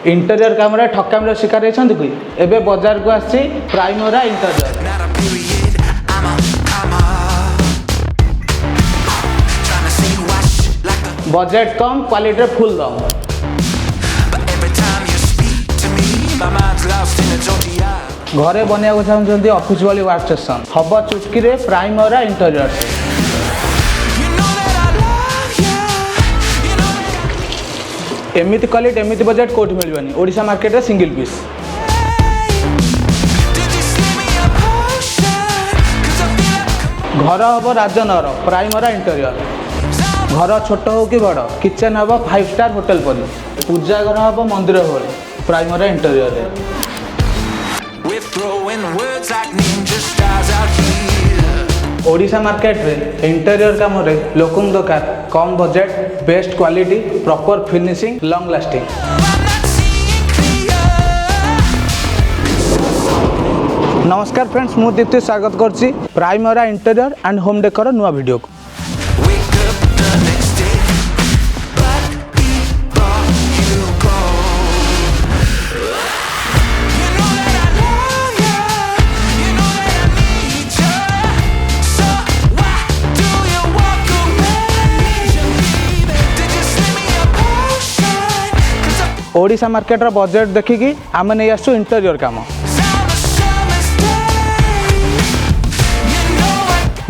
interior काम ठकामी शिकार होती कि एवं बाजार को आसी प्राइमरा इंटेरियर बजेट कम क्वालिटी फुल दम घरे बनवाक चाहते ऑफिस वाली वर्क स्टेशन हम चुटकी प्राइमरा इंटेरियर एमती क्वालिटी एमती बजेट कौट मिलवानी ओडिशा मार्केट रे सिंगल पीस घर हम राजनगर प्राइमरा इंटेरियर घर छोट हो कि बड़ किचेन हम 5 स्टार होटल पर पूजा घर हम मंदिर भली प्राइमरा इंटेरियर ओडिशा मार्केट रे इंटेरियर काम रे लोकन दरकार कम budget best quality proper finishing long lasting नमस्कार फ्रेंड्स मु दीप्ति स्वागत करछि Primera interior and home decor नुआ वीडियो को ओडिशा मार्केट रो बजेट देखिकी आम नहीं आसु इंटेरियर काम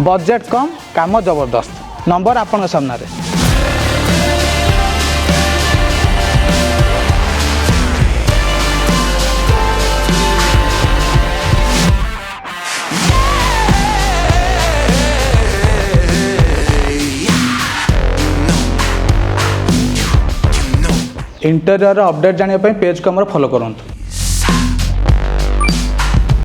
बजेट कम काम जबरदस्त नंबर आपण सामने रे इंटेरियर अपडेट जानापी पेज को फॉलो करूँ